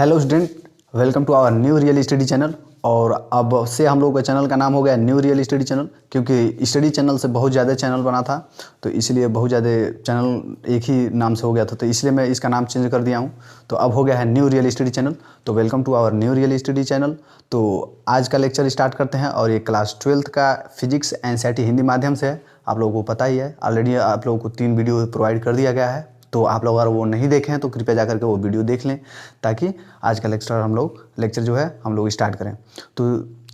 Hello student, welcome to our new real study channel. और अब से हम लोग का चैनल का नाम हो गया न्यू रियल स्टडी चैनल, क्योंकि स्टडी चैनल से बहुत ज़्यादा चैनल बना था, तो इसलिए बहुत ज़्यादा चैनल एक ही नाम से हो गया था, तो इसलिए मैं इसका नाम चेंज कर दिया हूँ। तो अब हो गया है न्यू रियल स्टडी चैनल। तो welcome to our new real study channel. तो आज का लेक्चर स्टार्ट करते हैं, और ये क्लास 12th का फिजिक्स एनसीईआरटी हिंदी माध्यम से है। आप लोगों को पता ही है, ऑलरेडी आप लोगों को 3 वीडियो प्रोवाइड कर दिया गया है। तो आप लोग अगर वो नहीं देखे हैं तो कृपया जाकर के वो वीडियो देख लें, ताकि आज का लेक्चर जो है हम लोग स्टार्ट करें। तो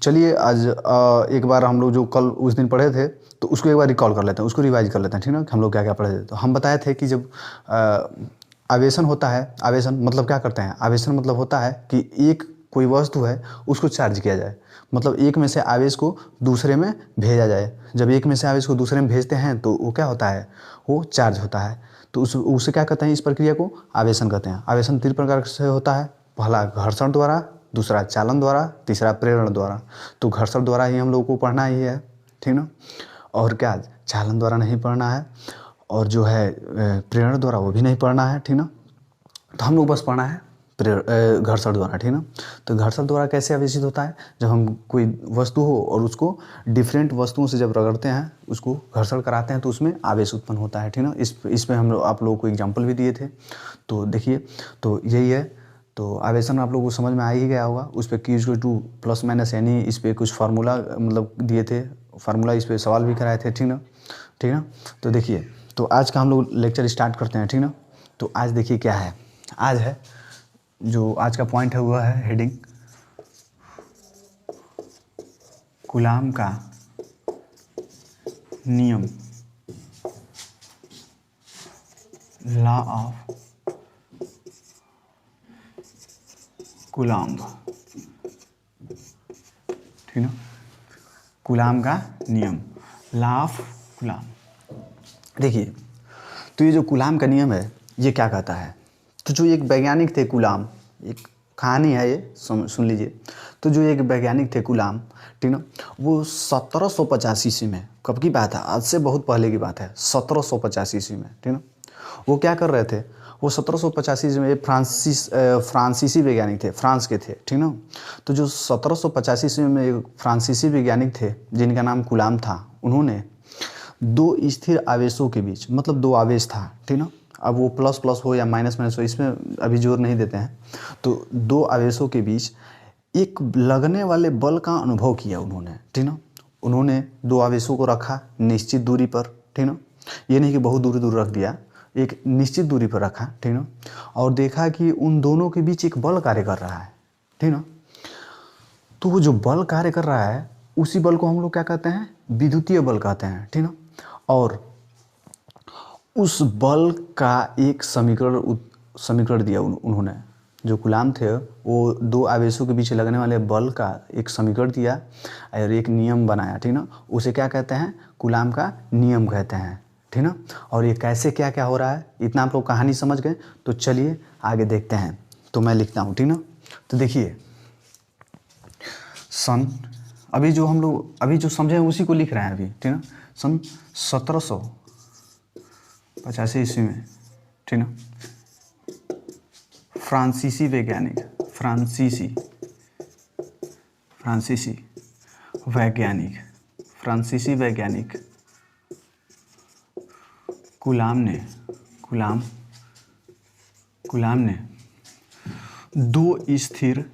चलिए आज एक बार हम लोग जो कल उस दिन पढ़े थे तो उसको एक बार रिकॉल कर लेते हैं, उसको रिवाइज कर लेते हैं, ठीक ना। हम लोग क्या क्या पढ़े थे। तो हम बताए थे कि जब आवेशन होता है, आवेशन मतलब क्या करते हैं, आवेशन मतलब होता है कि एक कोई वस्तु है उसको चार्ज किया जाए, मतलब एक में से आवेश को दूसरे में भेजा जाए। जब एक में से आवेश को दूसरे में भेजते हैं तो वो क्या होता है, वो चार्ज होता है। तो उसे क्या कहते हैं, इस प्रक्रिया को आवेशन कहते हैं। आवेशन 3 प्रकार से होता है, पहला घर्षण द्वारा, दूसरा चालन द्वारा, तीसरा प्रेरण द्वारा। तो घर्षण द्वारा ही हम लोग को पढ़ना ही है, ठीक ना। और क्या चालन द्वारा नहीं पढ़ना है, और जो है प्रेरण द्वारा वो भी नहीं पढ़ना है, ठीक ना। तो हम लोग बस पढ़ना है घर्षण द्वारा, ठीक ना। तो घर्षण द्वारा कैसे आवेशित होता है, जब हम कोई वस्तु हो और उसको डिफरेंट वस्तुओं से जब रगड़ते हैं, उसको घर्षण कराते हैं, तो उसमें आवेश उत्पन्न होता है, ठीक ना। इसमें हम लोग आप लोगों को एग्जांपल भी दिए थे। तो देखिए, तो यही है। तो आवेशन आप लोगों को समझ में आ ही गया होगा। उस पर Q प्लस माइनस यानी इस पर कुछ फार्मूला मतलब दिए थे, फार्मूला इस पर सवाल भी कराए थे, ठीक ना, ठीक ना। तो देखिए, तो आज का हम लोग लेक्चर स्टार्ट करते हैं, ठीक ना। तो आज देखिए क्या है, आज है जो आज का पॉइंट है वह है हेडिंग कूलाम का नियम, लॉ ऑफ कूलाम्ब, ठीक ना। कूलाम का नियम, लॉ ऑफ कूलाम। देखिए, तो ये जो कूलाम का नियम है ये क्या कहता है। तो जो एक वैज्ञानिक थे कूलाम, एक कहानी है ये, सुन लीजिए। तो जो एक वैज्ञानिक थे कूलाम, ठीक ना, वो 1785 ईस्वी में, कब की बात है, आज से बहुत पहले की बात है, 1785 ईस्वी में, ठीक ना। वो क्या कर रहे थे, वो 1785 ईस्वी में फ्रांसीसी वैज्ञानिक थे, फ्रांस के थे, ठीक ना। तो जो 1785 ईस्वी में एक फ्रांसीसी वैज्ञानिक थे जिनका नाम कूलाम था, उन्होंने 2 स्थिर आवेशों के बीच, मतलब 2 आवेश था, ठीक ना। अब वो प्लस प्लस हो या माइनस माइनस हो, इसमें अभी जोर नहीं देते हैं। तो 2 आवेशों के बीच एक लगने वाले बल का अनुभव किया उन्होंने, ठीक ना। उन्होंने 2 आवेशों को रखा निश्चित दूरी पर, ठीक ना। ये नहीं कि बहुत दूर दूर रख दिया, एक निश्चित दूरी पर रखा, ठीक ना। और देखा कि उन दोनों के बीच एक बल कार्य कर रहा है, ठीक ना। तो वो जो बल कार्य कर रहा है, उसी बल को हम लोग क्या कहते हैं, विद्युतीय बल कहते हैं, ठीक ना। और उस बल का एक समीकरण दिया उन्होंने। जो कूलाम थे वो 2 आवेशों के बीच लगने वाले बल का एक समीकरण दिया और एक नियम बनाया, ठीक ना। उसे क्या कहते हैं, कूलाम का नियम कहते हैं, ठीक ना। और ये कैसे क्या क्या हो रहा है, इतना आप लोग कहानी समझ गए। तो चलिए आगे देखते हैं। तो मैं लिखता हूँ, ठीक ना। तो देखिए, सन, अभी जो हम लोग अभी जो समझे उसी को लिख रहे हैं अभी, ठीक ना। सन 1785 ईस्वी में, ठीक ना, फ्रांसीसी वैज्ञानिक, फ्रांसीसी वैज्ञानिक कूलाम ने 2 स्थिर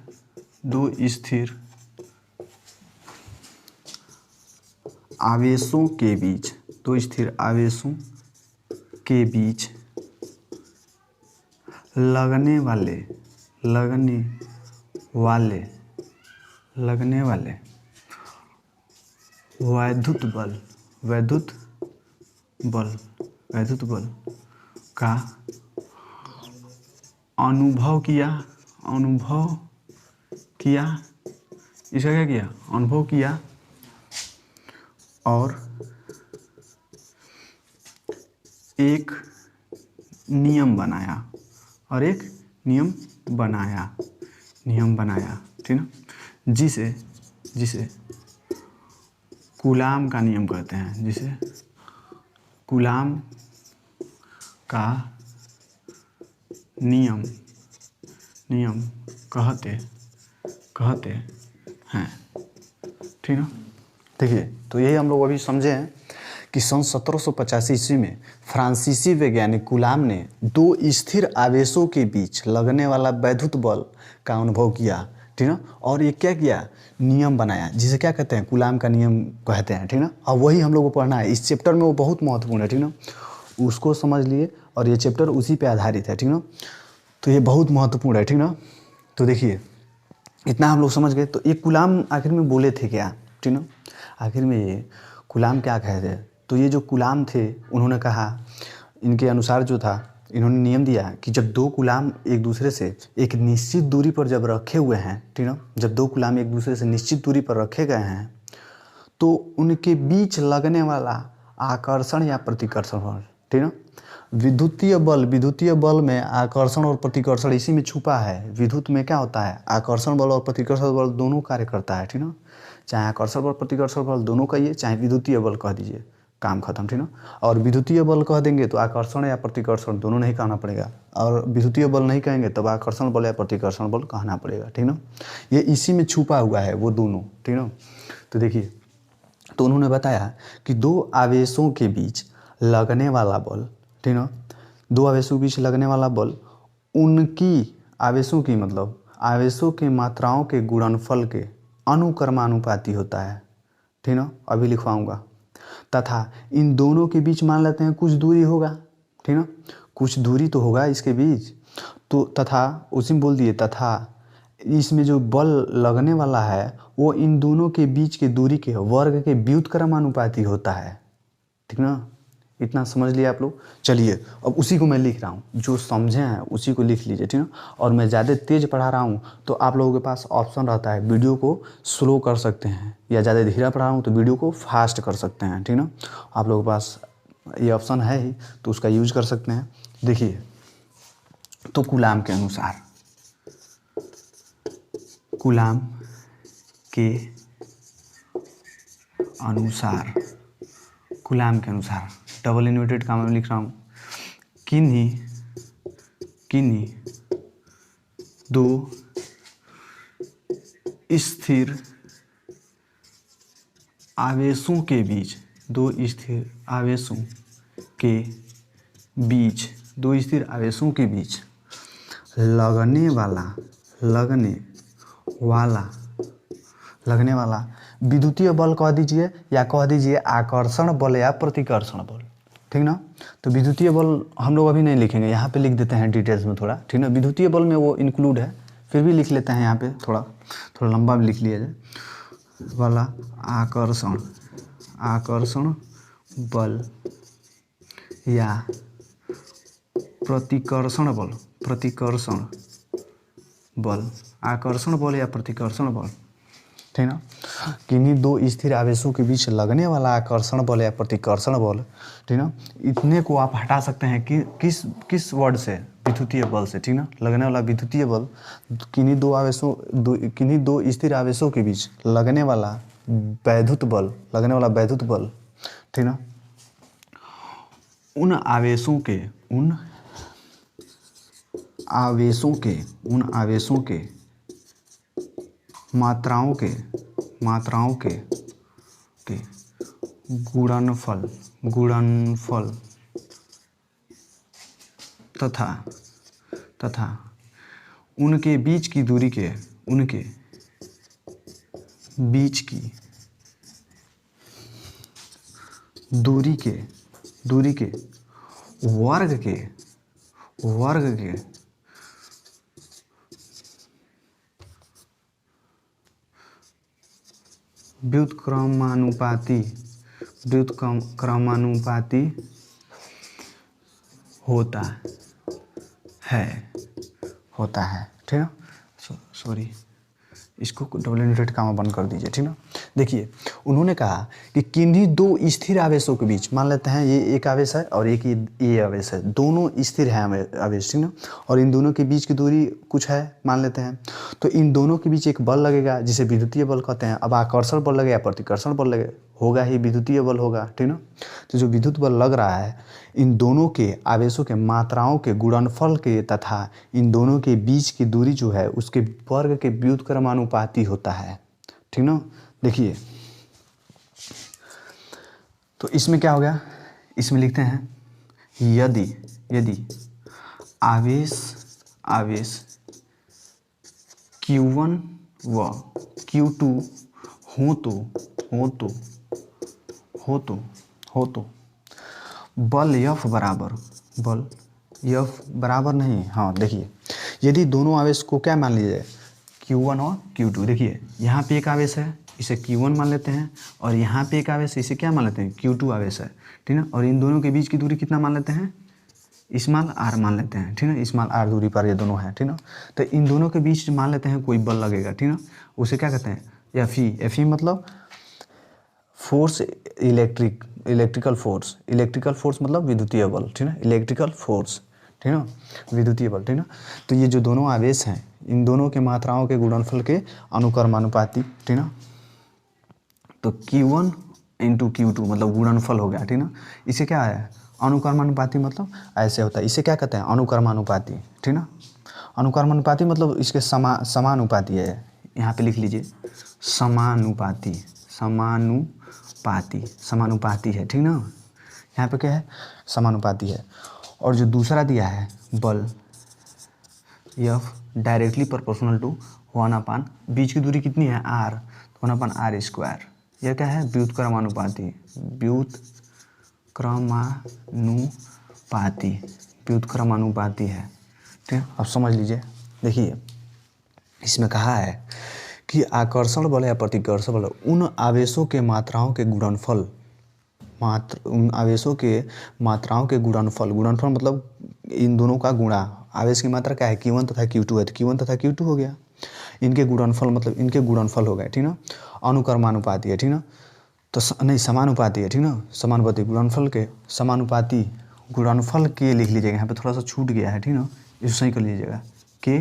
आवेशों के बीच, 2 स्थिर आवेशों के बीच लगने वाले वैद्युत बल का अनुभव किया, इसका क्या किया, अनुभव किया, और एक नियम बनाया, ठीक ना, जिसे कूलाम का नियम कहते हैं, जिसे कूलाम का नियम कहते कहते हैं, ठीक ना। देखिए, तो यही हम लोग अभी समझे हैं कि सन 1785 ईस्वी में फ्रांसीसी वैज्ञानिक कूलाम ने दो स्थिर आवेशों के बीच लगने वाला वैद्युत बल का अनुभव किया, ठीक ना। और ये क्या किया, नियम बनाया, जिसे क्या कहते हैं, कूलाम का नियम कहते हैं, ठीक ना। और वही हम लोग को पढ़ना है इस चैप्टर में, वो बहुत महत्वपूर्ण है, ठीक ना। उसको समझ लिए और ये चैप्टर उसी पे आधारित है, ठीक ना। तो ये बहुत महत्वपूर्ण है, ठीक ना। तो देखिए, इतना हम लोग समझ गए। तो ये कूलाम आखिर में बोले थे क्या, ठीक ना। आखिर में ये कूलाम क्या कहे थे, तो ये जो कूलाम थे उन्होंने कहा, इनके अनुसार जो था, इन्होंने नियम दिया कि जब दो कूलाम एक दूसरे से एक निश्चित दूरी पर जब रखे हुए हैं, ठीक ना, जब दो कूलाम एक दूसरे से निश्चित दूरी पर रखे गए हैं तो उनके बीच लगने वाला आकर्षण या प्रतिकर्षण बल, ठीक ना। विद्युतीय बल में आकर्षण और प्रतिकर्षण इसी में छुपा है। विद्युत में क्या होता है, आकर्षण बल और प्रतिकर्षण बल दोनों कार्य करता है, ठीक ना। चाहे आकर्षण बल प्रतिकर्षण बल दोनों कहिए, चाहे विद्युतीय बल कह दीजिए, काम खत्म, ठीक ना। और विद्युतीय बल कह देंगे तो आकर्षण या प्रतिकर्षण दोनों नहीं कहना पड़ेगा, और विद्युतीय बल नहीं कहेंगे तब आकर्षण बल या प्रतिकर्षण बल कहना पड़ेगा, ठीक ना। ये इसी में छुपा हुआ है वो दोनों, ठीक ना। तो देखिए, तो उन्होंने बताया कि दो आवेशों के बीच लगने वाला बल, ठीक ना, दो आवेशों के बीच लगने वाला बल उनकी आवेशों की मतलब आवेशों के मात्राओं के गुणनफल के अनुक्रमानुपाती होता है, ठीक ना। अभी लिखवाऊंगा। तथा इन दोनों के बीच मान लेते हैं कुछ दूरी होगा, ठीक ना, कुछ दूरी तो होगा इसके बीच। तो तथा उसी में बोल दिए, तथा इसमें जो बल लगने वाला है वो इन दोनों के बीच के दूरी के वर्ग के व्युत्क्रमानुपाती होता है, ठीक ना। इतना समझ लिया आप लोग। चलिए, अब उसी को मैं लिख रहा हूँ, जो समझे हैं उसी को लिख लीजिए, ठीक ना। और मैं ज़्यादा तेज़ पढ़ा रहा हूँ तो आप लोगों के पास ऑप्शन रहता है, वीडियो को स्लो कर सकते हैं, या ज़्यादा धीरे पढ़ा रहा हूँ तो वीडियो को फास्ट कर सकते हैं, ठीक ना। आप लोगों के पास ये ऑप्शन है ही, तो उसका यूज कर सकते हैं। देखिए, तो कूलाम के अनुसार कूलाम के अनुसार डबल इन्वर्टेड का मैं लिख रहा हूँ, किन्हीं दो स्थिर आवेशों के बीच लगने वाला विद्युतीय बल कह दीजिए, या कह दीजिए आकर्षण बल या प्रतिकर्षण बल, ठीक ना। तो विद्युतीय बल हम लोग अभी नहीं लिखेंगे, यहाँ पे लिख देते हैं डिटेल्स में थोड़ा, ठीक ना। विद्युतीय बल में वो इंक्लूड है, फिर भी लिख लेते हैं यहाँ पे, थोड़ा लंबा भी लिख लिया जाए वाला आकर्षण बल या प्रतिकर्षण बल, आकर्षण बल या प्रतिकर्षण बल, ठीक ना। किन्हीं दो स्थिर आवेशों के बीच लगने वाला आकर्षण बल या प्रतिकर्षण बल, ठीक ना। इतने को आप हटा सकते हैं कि किस वर्ड से, विद्युतीय बल से, ठीक ना। लगने वाला विद्युतीय बल, किन्हीं दो स्थिर आवेशों के बीच लगने वाला वैद्युत बल, ठीक ना। उन आवेशों के मात्राओं के गुणनफल तथा उनके बीच की दूरी के वर्ग के व्युत्क्रमानुपाती होता है, ठीक है। सॉरी, इसको डबल इन्वर्टेड कॉमा बंद कर दीजिए, ठीक ना। देखिए उन्होंने कहा कि किन्हीं दो स्थिर आवेशों के बीच, मान लेते हैं ये एक आवेश है और एक ये आवेश है, दोनों स्थिर है आवेश, ठीक ना, और इन दोनों के बीच की दूरी कुछ है मान लेते हैं, तो इन दोनों के बीच एक बल लगेगा जिसे विद्युतीय बल कहते हैं। अब आकर्षण बल लगे या प्रतिकर्षण बल लगे, होगा ही विद्युतीय बल होगा, ठीक ना। तो जो विद्युत बल लग रहा है इन दोनों के आवेशों के मात्राओं के गुणनफल के तथा इन दोनों के बीच की दूरी जो है उसके वर्ग के व्युत्क्रमानुपाती होता है, ठीक ना। देखिए तो इसमें क्या हो गया, इसमें लिखते हैं यदि आवेश Q1 व Q2 हो तो बल F बराबर नहीं, हाँ देखिए यदि दोनों आवेश को क्या मान लीजिए Q1 और Q2, देखिए यहाँ पे एक आवेश है इसे Q1 मान लेते हैं और यहाँ पे एक आवेश इसे क्या मान लेते हैं Q2 आवेश है, ठीक ना, और इन दोनों के बीच की दूरी कितना मान लेते हैं, स्मॉल r मान लेते हैं, ठीक ना, स्मॉल r दूरी पर ये दोनों हैं, ठीक ना। तो इन दोनों के बीच मान लेते हैं कोई बल लगेगा, ठीक ना, उसे क्या कहते हैं Fe मतलब फोर्स, इलेक्ट्रिकल फोर्स मतलब विद्युतीय बल, ठीक ना, इलेक्ट्रिकल फोर्स, ठीक ना, विद्युतीय बल, ठीक ना। तो ये जो दोनों आवेश हैं इन दोनों के मात्राओं के गुणनफल के अनुक्रमानुपाती, ठीक ना, तो Q1 × Q2 मतलब गुणनफल हो गया, ठीक ना। इसे क्या है अनुक्रमानुपाती, मतलब ऐसे होता है, इसे क्या कहते हैं अनुक्रमानुपाती, ठीक ना। अनुक्रमानुपाती मतलब इसके समानुपाती है, यहाँ पे लिख लीजिए समानुपाती है, ठीक ना, यहाँ पे क्या है समानुपाती है। और जो दूसरा दिया है बल F डायरेक्टली प्रोपोर्शनल टू 1/, बीच की दूरी कितनी है r, 1/r², यह क्या है व्युत्क्रमानुपाती है, ठीक है। अब समझ लीजिए, देखिए इसमें कहा है कि आकर्षण बल या प्रतिकर्षण बल उन आवेशों के मात्राओं के गुणनफल, गुणनफल मतलब इन दोनों का गुणा, आवेश की मात्रा क्या है Q1 तथा Q2 है, तो Q1 तथा Q2 हो गया, इनके गुणनफल मतलब इनके गुणनफल हो गए, ठीक ना, अनुक्रमानुपाती है, ठीक ना, तो नहीं समानुपाती है, ठीक ना, समानुपाती गुणनफल के लिख लीजिएगा, यहाँ पे थोड़ा सा छूट गया है, ठीक ना, इसको सही कर लीजिएगा के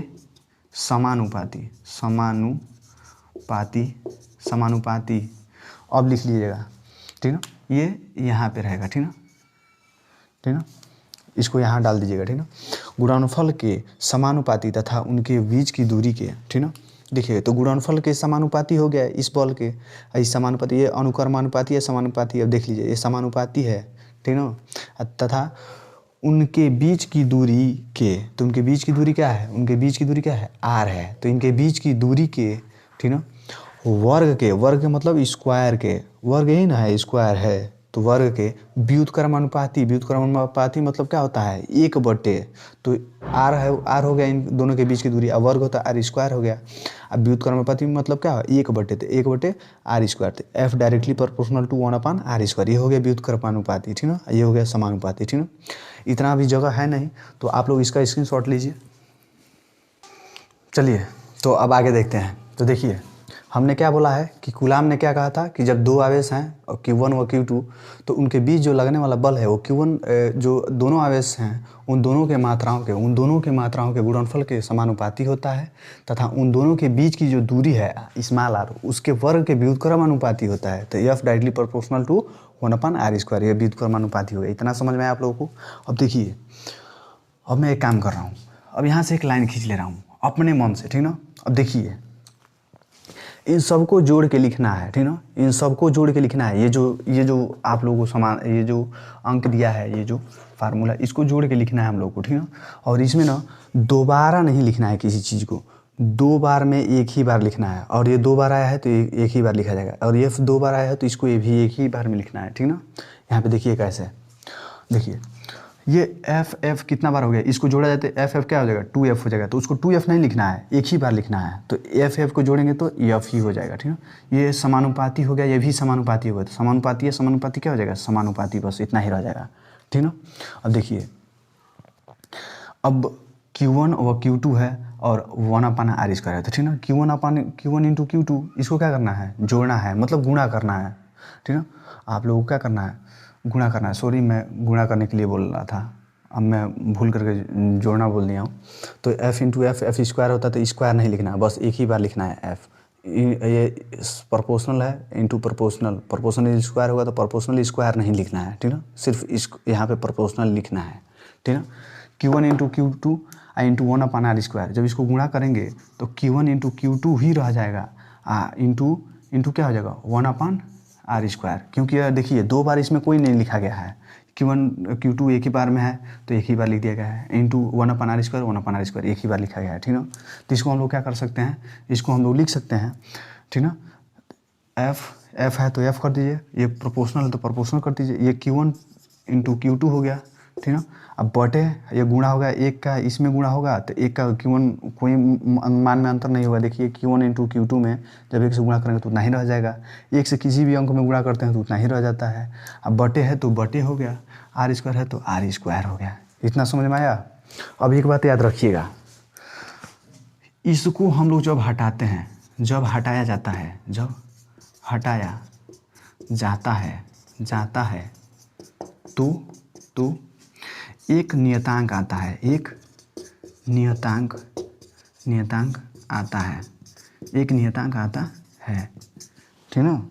समानुपाती अब लिख लीजिएगा, ठीक ना, ये यहाँ पे रहेगा, ठीक ना, इसको यहाँ डाल दीजिएगा, ठीक ना, गुणनफल के समानुपाती तथा उनके बीच की दूरी के, ठीक ना। देखिए तो गुणनफल के समानुपाती हो गया इस बल के, इस समानुपाती, ये अनुक्रमानुपाती है समानुपाती, अब देख लीजिए ये समानुपाती है, ठीक ना, तथा उनके बीच की दूरी के, तो उनके बीच की दूरी क्या है, उनके बीच की दूरी क्या है r है, तो इनके बीच की दूरी के, ठीक ना, वर्ग के मतलब स्क्वायर के, वर्ग ही ना है स्क्वायर है, तो वर्ग के व्युत्क्रमानुपाती मतलब क्या होता है 1/, तो r हो गया इन दोनों के बीच की दूरी, अब वर्ग होता है r² हो गया, अब व्युत्क्रमानुपाती मतलब क्या है 1/, तो 1/r², तो F directly proportional to 1/r², ये हो गया व्युत्क्रमानुपाती, ठीक ना, ये हो गया समानुपाती, ठीक ना। इतना भी जगह है नहीं तो आप लोग इसका स्क्रीनशॉट लीजिए। चलिए तो अब आगे देखते हैं। तो देखिए हमने क्या बोला है कि कूलाम ने क्या कहा था कि जब दो आवेश हैं और Q1 व Q2 तो उनके बीच जो लगने वाला बल है वो Q1 जो दोनों आवेश हैं उन दोनों के मात्राओं के गुणनफल के समानुपाती होता है तथा उन दोनों के बीच की जो दूरी है स्मॉल r उसके वर्ग के व्युत्क्रमानुपाती होता है। तो F directly proportional to 1/r², ये व्युत्क्रमानुपाती हो गया। इतना समझ में आया आप लोगों को। अब देखिए अब मैं एक काम कर रहा हूँ, अब यहाँ से एक लाइन खींच ले रहा हूँ अपने मन से, ठीक ना। अब देखिए इन सबको जोड़ के लिखना है, ठीक ना, इन सबको जोड़ के लिखना है। ये जो आप लोगों को ये जो अंक दिया है, ये जो फार्मूला, इसको जोड़ के लिखना है हम लोग को, ठीक ना। और इसमें ना दोबारा नहीं लिखना है किसी चीज़ को, 2 बार में एक ही बार लिखना है। और ये 2 बार आया है तो एक ही बार लिखा जाएगा, और ये 2 बार आया है तो इसको ये भी एक ही बार में लिखना है, ठीक ना। यहाँ पे देखिए कैसे, देखिए ये एफ कितना बार हो गया, इसको जोड़ा जाए तो एफ क्या हो जाएगा 2f हो जाएगा, तो उसको 2f नहीं लिखना है, एक ही बार लिखना है। तो एफ को जोड़ेंगे तो एफ ही हो जाएगा, ठीक है। ये समानुपाती हो गया, ये भी समानुपाती हो गया, तो समानुपाती है, समानुपाती क्या हो जाएगा समानुपाती, बस इतना ही रह जाएगा, ठीक ना। अब देखिए अब Q1 और Q2 है और 1/r² है, तो ठीक ना। Q1 इंटू Q2 इसको क्या करना है, जोड़ना है, मतलब गुणा करना है, ठीक ना। आप लोगों को क्या करना है, गुणा करना है। सॉरी, मैं गुणा करने के लिए बोल रहा था, अब मैं भूल करके जोड़ना बोल दिया हूँ। तो f इंटू एफ स्क्वायर होता है, तो स्क्वायर नहीं लिखना है, बस एक ही बार लिखना है f। ये प्रोपोर्शनल है इंटू प्रोपोर्शनल स्क्वायर होगा तो प्रोपोर्शनल स्क्वायर नहीं लिखना है, ठीक ना। सिर्फ इस यहाँ पे प्रोपोर्शनल लिखना है, ठीक ना। Q1 into Q2 into 1/r²। जब इसको गुणा करेंगे तो Q1 इंटू Q2 ही रह जाएगा, इंटू क्या हो जाएगा 1/r², क्योंकि देखिए 2 बार इसमें कोई नहीं लिखा गया है। Q1 Q2 एक ही बार में है तो एक ही बार लिख दिया गया है, इंटू 1/r² एक ही बार लिखा गया है, ठीक ना। तो इसको हम लोग क्या कर सकते हैं, इसको हम लोग लिख सकते हैं, ठीक ना। f है तो f कर दीजिए, ये प्रोपोर्शनल है तो प्रोपोर्शनल कर दीजिए, ये Q1 इंटू Q2 हो गया, ठीक ना। अब बटे ये गुणा होगा, एक का इसमें गुणा होगा तो एक का Q1 कोई मान में अंतर नहीं होगा। देखिए Q1 इंटू Q2 में जब एक से गुणा करेंगे तो उतना ही रह जाएगा, एक से किसी भी अंक में गुणा करते हैं तो उतना ही रह जाता है। अब बटे है तो बटे हो गया, r² है तो r² हो गया। इतना समझ में आया। अब एक बात याद रखिएगा, इसको हम लोग जब हटाते हैं, जब हटाया जाता है, जब हटाया जाता है तो एक नियतांक आता है, एक नियतांक आता है, एक नियतांक आता है, ठीक ना।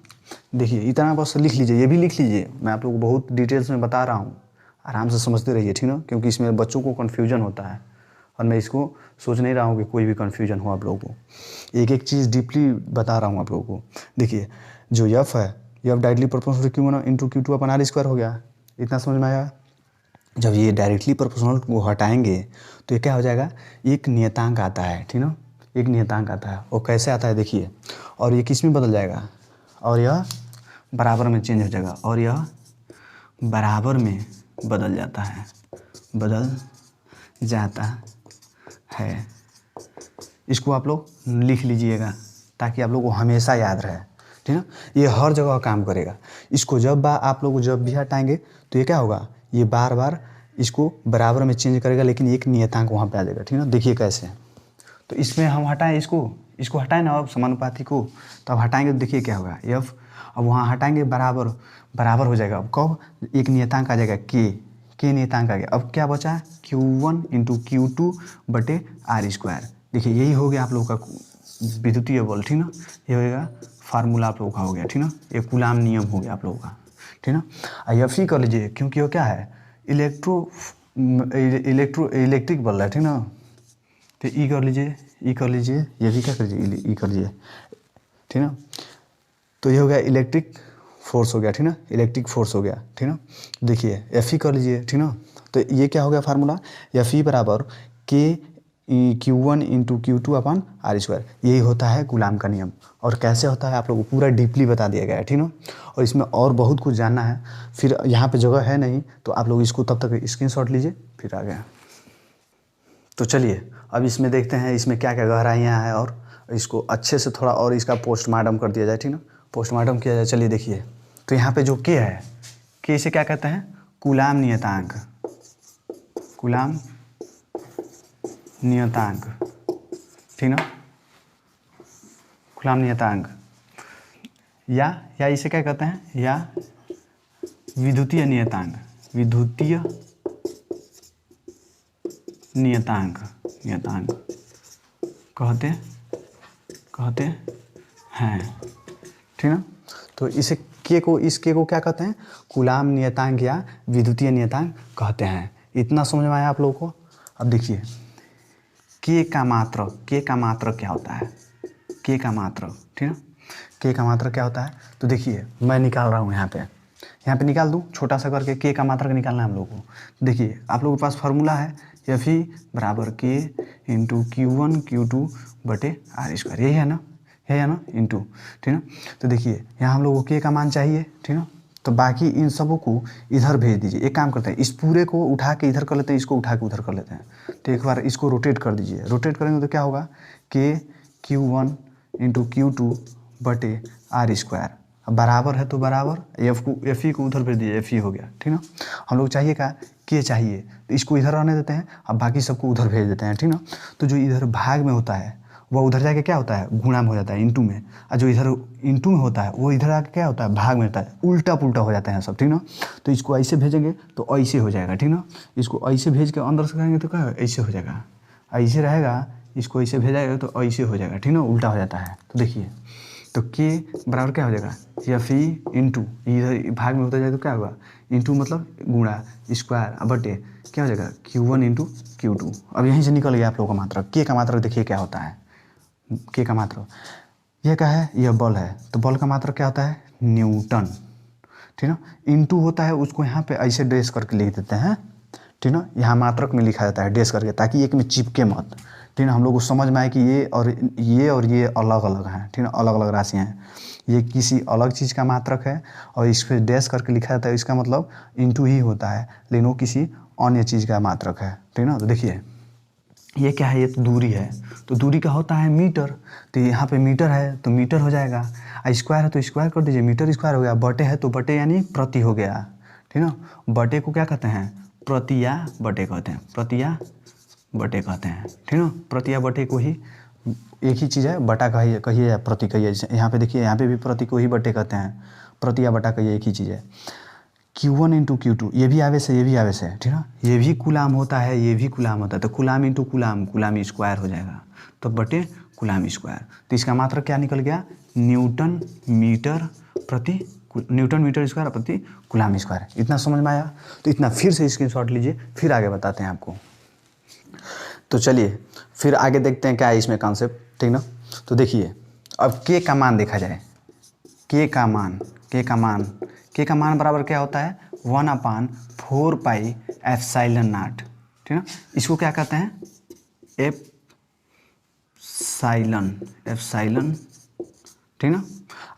देखिए इतना बस लिख लीजिए, ये भी लिख लीजिए, मैं आप लोगों को बहुत डिटेल्स में बता रहा हूँ, आराम से समझते रहिए, ठीक ना। क्योंकि इसमें बच्चों को कन्फ्यूजन होता है और मैं इसको सोच नहीं रहा हूँ कि कोई भी कन्फ्यूजन हो आप लोगों को। एक एक चीज़ डीपली बता रहा हूँ आप लोगों को। देखिए जो f है, f directly proportional Q1 into Q2/r² हो गया। इतना समझ में आया। जब ये डायरेक्टली प्रोपोर्शनल को हटाएंगे तो ये क्या हो जाएगा, एक नियतांक आता है, ठीक ना। एक नियतांक आता है, वो कैसे आता है देखिए, और ये किस में बदल जाएगा, और यह बराबर में चेंज हो जाएगा, और यह बराबर में बदल जाता है, इसको आप लोग लिख लीजिएगा ताकि आप लोग को हमेशा याद रहे, ठीक ना। ये हर जगह काम करेगा। इसको जब आप लोग जब भी हटाएंगे तो ये क्या होगा, ये बार बार इसको बराबर में चेंज करेगा, लेकिन एक नियतांक वहाँ पे आ जाएगा, ठीक ना। देखिए कैसे, तो इसमें हम हटाएं, इसको हटाएं ना अब समानुपाती को, तो अब हटाएंगे तो देखिए क्या होगा, f अब वहाँ हटाएंगे बराबर हो जाएगा। अब कब, एक नियतांक आ जाएगा k नियतांक आ गया। अब क्या बचा, Q1 इंटू Q2/r²। देखिए यही हो गया आप लोगों का विद्युतीय बल, ठीक ना। ये होगा फार्मूला आप लोगों का हो गया, ठीक ना। ये कूलाम नियम हो गया आप लोगों का, ठीक ना। Fe कर लीजिए, क्योंकि वो क्या है, इलेक्ट्रिक बल है, ठीक ना। तो ई कर लीजिए, ये भी क्या कर लीजिए, ई कर लीजिए, ठीक ना। तो ये हो गया इलेक्ट्रिक फोर्स हो गया, ठीक ना, इलेक्ट्रिक फोर्स हो गया, ठीक ना। देखिए Fe कर लीजिए, ठीक ना। तो ये क्या हो गया फार्मूला, Fe बराबर Q1 इंटू Q2/r²। यही होता है कूलाम का नियम। और कैसे होता है आप लोगों को पूरा डीपली बता दिया गया है, ठीक ना। और इसमें और बहुत कुछ जानना है, फिर यहाँ पे जगह है नहीं, तो आप लोग इसको तब तक स्क्रीनशॉट लीजिए, फिर आ गया। तो चलिए अब इसमें देखते हैं इसमें क्या क्या गहराइयाँ हैं, और इसको अच्छे से थोड़ा और इसका पोस्टमार्टम कर दिया जाए, ठीक ना। पोस्टमार्टम किया जाए। चलिए देखिए, तो यहाँ पे जो k है, k से क्या कहते हैं, कूलाम नियतांक, ठीक ना, कूलाम नियतांक, या इसे क्या कहते हैं, या विद्युतीय नियतांक, कहते हैं, ठीक ना। तो इस के को क्या कहते हैं, कूलाम नियतांक या विद्युतीय नियतांक कहते हैं। इतना समझ में आया आप लोगों को। अब देखिए के का मात्रक क्या होता है, के का मात्रक, ठीक ना। के का मात्रक क्या होता है, तो देखिए मैं निकाल रहा हूँ, यहाँ पे निकाल दूँ, छोटा सा करके के का मात्रक निकालना है हम लोग को। देखिए आप लोगों के पास फार्मूला है, Fe बराबर k इंटू Q1 Q2/r², यही है ना, इंटू, ठीक ना। तो देखिए यहाँ हम लोग को k का मान चाहिए, ठीक ना। तो बाकी इन सबों को इधर भेज दीजिए। एक काम करते हैं, इस पूरे को उठा के इधर कर लेते हैं, इसको उठा के उधर कर लेते हैं। तो एक बार इसको रोटेट कर दीजिए, रोटेट करेंगे तो क्या होगा, k Q1 इंटू Q2/r²। अब बराबर है तो बराबर, Fe को उधर भेज दीजिए, Fe हो गया, ठीक ना। हम लोग चाहिए क्या, k के चाहिए, तो इसको इधर रहने देते हैं, अब बाकी सबको उधर भेज देते हैं, ठीक ना। तो जो इधर भाग में होता है वह उधर जाके क्या होता है, गुणा में हो जाता है, इंटू में। और जो इधर इंटू में होता है वो इधर आके क्या होता है, भाग में होता है। उल्टा पुल्टा हो जाता है सब, ठीक ना। तो इसको ऐसे भेजेंगे तो ऐसे हो जाएगा, ठीक ना। इसको ऐसे भेज के अंदर से करेंगे तो क्या ऐसे हो जाएगा, ऐसे रहेगा। इसको ऐसे भेजाएगा तो ऐसे हो जाएगा, ठीक ना, उल्टा हो जाता है। तो देखिए, तो के बराबर क्या हो जाएगा, एफ ई इंटू, इधर भाग में होता जाए तो क्या होगा, इंटू मतलब गुणा, स्क्वायर बटे क्या हो जाएगा, Q1 इंटू Q2। अब यहीं से निकल गया आप लोगों का मात्रक। के का मात्रक देखिए क्या होता है, के का मात्रक यह क्या है, यह बल है, तो बल का मात्रक क्या होता है, न्यूटन, ठीक ना। इंटू होता है, उसको यहाँ पे ऐसे ड्रेस करके लिख देते हैं, ठीक ना। यहाँ मात्रक में लिखा जाता है ड्रेस करके, ताकि एक में चिपके मत, ठीक ना। हम लोग को समझ में आए कि ये और ये अलग अलग हैं, ठीक ना, अलग अलग राशियाँ हैं। ये किसी अलग चीज़ का मात्रक है और इस पर डैश करके लिखा जाता है, इसका मतलब इंटू ही होता है, लेकिन वो किसी अन्य चीज़ का मात्रक है, ठीक ना। तो देखिए ये क्या है, ये तो दूरी है, तो दूरी का होता है मीटर, तो यहाँ पे मीटर है तो मीटर हो जाएगा। स्क्वायर है तो स्क्वायर कर दीजिए, मीटर स्क्वायर हो गया। बटे है तो बटे यानी प्रति हो गया, ठीक ना। बटे को क्या कहते हैं, प्रति या बटे कहते हैं, प्रति या बटे कहते हैं, ठीक ना। प्रति या बटे को ही एक ही चीज़ है, बटा कहिए या प्रति कहिए। यहाँ पे देखिए, यहाँ पे भी प्रति को ही बटे कहते हैं, प्रति या बटा कहिए, एक ही चीज़ है। Q1 इंटू Q2, ये भी आवेश है, ये भी आवेश है, ठीक ना। ये भी कुलाम होता है, ये भी कुलाम होता है, तो कुलाम इंटू कुलाम, कुलाम स्क्वायर हो जाएगा, तो बटे कुलाम स्क्वायर। तो इसका मात्रक क्या निकल गया, न्यूटन मीटर स्क्वायर प्रति कुलाम स्क्वायर। इतना समझ में आया, तो इतना फिर से स्क्रीनशॉट लीजिए, फिर आगे बताते हैं आपको। तो चलिए फिर आगे देखते हैं क्या है इसमें कॉन्सेप्ट, ठीक ना। तो देखिए अब के का मान देखा जाए, के का मान बराबर क्या होता है, 1/4 पाई एप्सिलॉन नॉट, ठीक ना। इसको क्या कहते हैं, एप्सिलॉन, ठीक ना।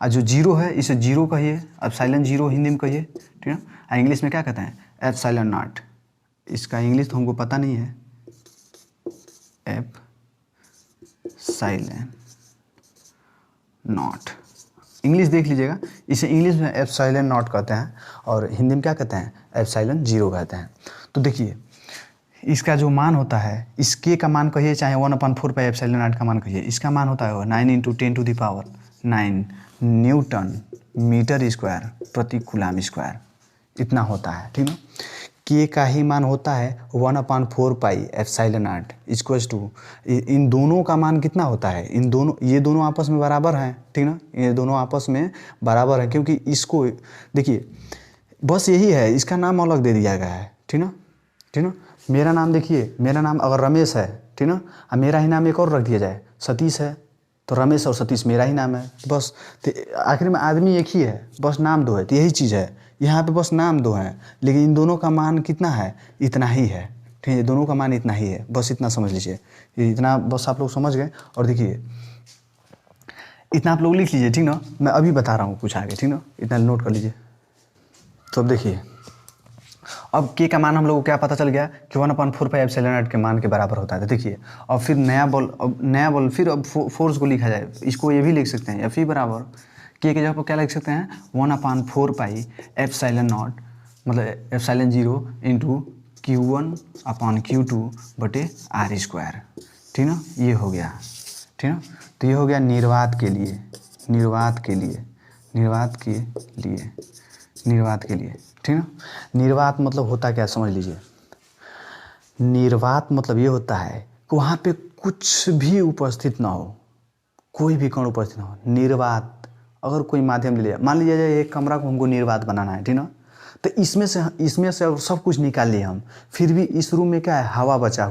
और जो जीरो है इसे जीरो कहिए, एप्सिलॉन जीरो हिंदी में कहिए, ठीक ना। इंग्लिश में क्या कहते हैं, एप्सिलॉन नॉट। इसका इंग्लिश तो हमको पता नहीं है, एप्सिलॉन नॉट, इंग्लिश देख लीजिएगा। इसे इंग्लिश में एप्सिलॉन नॉट कहते हैं और हिंदी में क्या कहते हैं, एप्सिलॉन जीरो कहते हैं। तो देखिए इसका जो मान होता है, इस के का मान कहिए चाहे 1/4 पाई एप्सिलॉन नॉट का मान कहिए, इसका मान होता है 9 × 10⁹ न्यूटन मीटर स्क्वायर प्रति कूलम स्क्वायर, इतना होता है, ठीक ना। के का ही मान होता है 1/4 pi epsilon naught equals to, इन दोनों का मान कितना होता है, ये दोनों आपस में बराबर हैं, ठीक ना। ये दोनों आपस में बराबर हैं, क्योंकि इसको देखिए बस यही है, इसका नाम अलग दे दिया गया है, ठीक ना। मेरा नाम देखिए, मेरा नाम अगर रमेश है, ठीक ना, और मेरा ही नाम एक और रख दिया जाए सतीश है, तो रमेश और सतीश मेरा ही नाम है, बस। तो आखिर में आदमी एक ही है, बस नाम दो है, तो यही चीज़ है यहाँ पे, बस नाम दो हैं, लेकिन इन दोनों का मान कितना है, इतना ही है, ठीक है। दोनों का मान इतना ही है, बस इतना समझ लीजिए, इतना बस आप लोग समझ गए। और देखिए इतना आप लोग लिख लीजिए, ठीक ना, मैं अभी बता रहा हूँ कुछ आगे, ठीक ना, इतना नोट कर लीजिए। तो अब देखिए अब के का मान हम लोग को क्या पता चल गया कि 1/4 पाई एप्सिलॉन नॉट के मान के बराबर होता है। तो देखिए अब फिर नया बॉल फिर अब फोर्स को लिखा जाए, इसको ये भी लिख सकते हैं, एफ ई बराबर के जगह पर क्या लिख सकते हैं, 1/4 पाई एप्सिलॉन नॉट मतलब एप्सिलॉन जीरो इंटू Q1/Q2 बटे आर स्क्वायर, ठीक ना। ये हो गया, ठीक ना। तो ये हो गया निर्वात के लिए, ठीक ना। निर्वात मतलब होता क्या, समझ लीजिए। निर्वात मतलब ये होता है कि वहाँ पे कुछ भी उपस्थित ना हो, कोई भी कण उपस्थित ना हो। निर्वात अगर कोई माध्यम ले लिया, मान लीजिए एक कमरा को हमको निर्वात बनाना है, ठीक ना, तो इसमें से सब कुछ निकाल लिए हम, फिर भी इस रूम में क्या है, हवा बचा